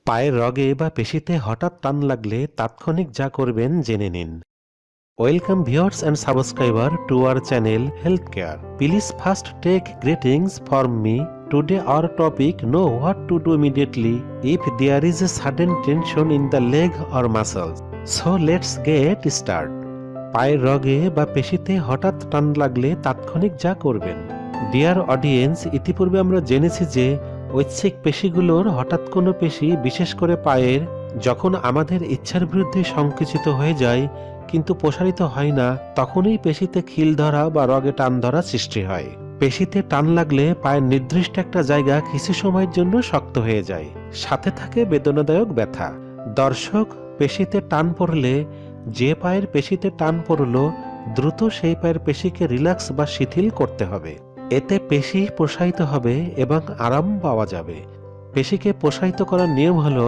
পায়ের রগে বা পেশিতে হঠাৎ টান লাগলে তাৎক্ষণিক যা করবেন জেনে নিন। Welcome viewers and subscriber to our channel Healthcare. Please first take greetings from me. Today our topic know what to do immediately if there is a sudden tension in the leg or muscles. So let's get start. পায়ের রগে বা পেশিতে হঠাৎ টান লাগলে তাৎক্ষণিক যা করবেন। Dear audience, ইতিপূর্বে আমরা জেনেছি যে ঐচ্ছিক পেশিগুলোর হঠাৎ কোনো পেশি, বিশেষ করে পায়ের, যখন আমাদের ইচ্ছার বিরুদ্ধে সংকুচিত হয়ে যায় কিন্তু প্রসারিত হয় না, তখনই পেশিতে খিল ধরা বা রগে টান ধরা সৃষ্টি হয়। পেশিতে টান লাগলে পায়ের নির্দিষ্ট একটা জায়গা কিছু সময়ের জন্য শক্ত হয়ে যায়, সাথে থাকে বেদনাদায়ক ব্যথা। দর্শক, পেশিতে টান পড়লে যে পায়ের পেশিতে টান পড়ল, দ্রুত সেই পায়ের পেশিকে রিল্যাক্স বা শিথিল করতে হবে। এতে পেশি প্রসারিত হবে এবং আরাম পাওয়া যাবে। পেশিকে প্রসারিত করার নিয়ম হলো,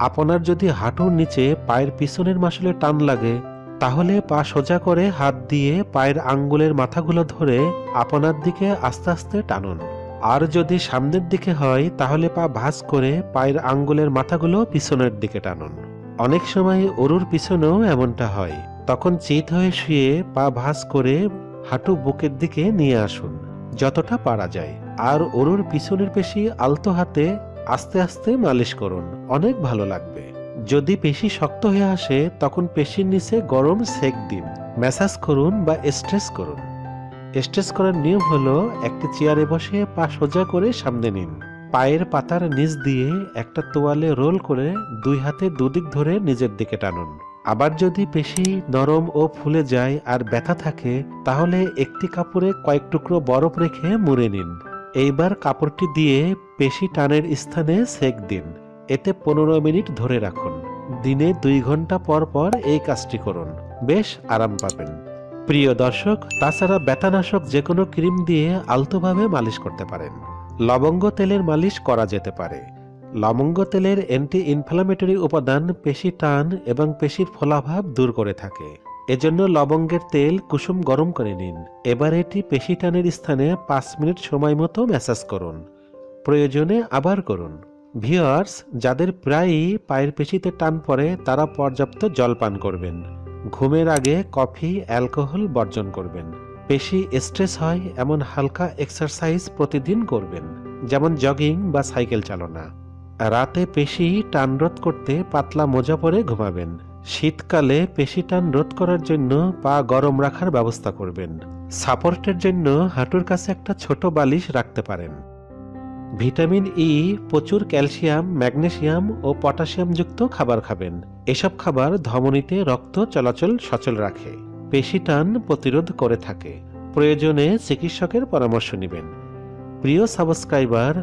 আপনার যদি হাঁটুর নিচে পায়ের পিছনের মাসলে টান লাগে, তাহলে পা সোজা করে হাত দিয়ে পায়ের আঙ্গুলের মাথাগুলো ধরে আপনার দিকে আস্তে আস্তে টানুন। আর যদি সামনের দিকে হয়, তাহলে পা ভাঁজ করে পায়ের আঙ্গুলের মাথাগুলো পিছনের দিকে টানুন। অনেক সময় ওরুর পিছনেও এমনটা হয়। তখন চিত হয়ে শুয়ে পা ভাঁজ করে হাঁটু বুকের দিকে নিয়ে আসুন যতটা পারা যায়। আর ওরুর পিছনের পেশি আলতো হাতে আস্তে আস্তে মালিশ করুন, অনেক ভালো লাগবে। যদি পেশি শক্ত হয়ে আসে, তখন পেশির নিচে গরম সেক দিন, ম্যাসাজ করুন বা স্ট্রেচ করুন। স্ট্রেচ করার নিয়ম হলো, একটি চেয়ারে বসে পা সোজা করে সামনে নিন, পায়ের পাতার নিচ দিয়ে একটা তোয়ালে রোল করে দুই হাতে দুদিক ধরে নিজের দিকে টানুন। আবার যদি পেশি নরম ও ফুলে যায় আর ব্যথা থাকে, তাহলে একটি কাপড়ে কয়েক টুকরো বরফ রেখে মুড়ে নিন। এইবার কাপড়টি দিয়ে পেশি টানের স্থানে সেক দিন। এতে 15 মিনিট ধরে রাখুন। দিনে 2 ঘন্টা পর পর এই কাজটি করুন, বেশ আরাম পাবেন। প্রিয় দর্শক, তাছাড়া ব্যথানাশক যে কোনো ক্রিম দিয়ে আলতোভাবে মালিশ করতে পারেন। লবঙ্গ তেলের মালিশ করা যেতে পারে। লবঙ্গ তেলের অ্যান্টি ইনফ্লামেটরি উপাদান পেশি টান এবং পেশির ফোলাভাব দূর করে থাকে। এজন্য লবঙ্গের তেল কুসুম গরম করে নিন। এবার এটি পেশি টানের স্থানে 5 মিনিট সময় মতো ম্যাসাজ করুন, প্রয়োজনে আবার করুন। ভিউয়ার্স, যাদের প্রায়ই পায়ের পেশিতে টান পড়ে, তারা পর্যাপ্ত জল পান করবেন। ঘুমের আগে কফি, অ্যালকোহল বর্জন করবেন। পেশি স্ট্রেস হয় এমন হালকা এক্সারসাইজ প্রতিদিন করবেন, যেমন জগিং বা সাইকেল চালনা। রাতে পেশি টান রোধ করতে পাতলা মোজা পরে ঘুমাবেন। শীতকালে পেশি টান রোধ করার জন্য পা গরম রাখার ব্যবস্থা করবেন। সাপোর্টের জন্য হাঁটুর কাছে একটা ছোট বালিশ রাখতে পারেন। ভিটামিন ই, প্রচুর ক্যালসিয়াম, ম্যাগনেসিয়াম ও পটাশিয়াম যুক্ত খাবার খাবেন। এসব খাবার ধমনীতে রক্ত চলাচল সচল রাখে, পেশি টান প্রতিরোধ করে থাকে। প্রয়োজনে চিকিৎসকের পরামর্শ নেবেন। প্রিয় সাবস্ক্রাইবার,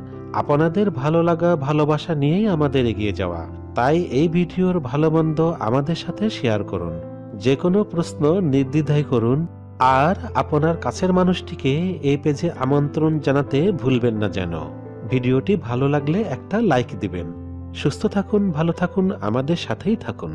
আপনাদের ভালো লাগা, ভালোবাসা নিয়েই আমাদের এগিয়ে যাওয়া। তাই এই ভিডিওর ভালো মন্দ আমাদের সাথে শেয়ার করুন। যে কোনো প্রশ্ন নির্দ্বিধায় করুন। আর আপনার কাছের মানুষটিকে এই পেজে আমন্ত্রণ জানাতে ভুলবেন না যেন। ভিডিওটি ভালো লাগলে একটা লাইক দিবেন। সুস্থ থাকুন, ভালো থাকুন, আমাদের সাথেই থাকুন।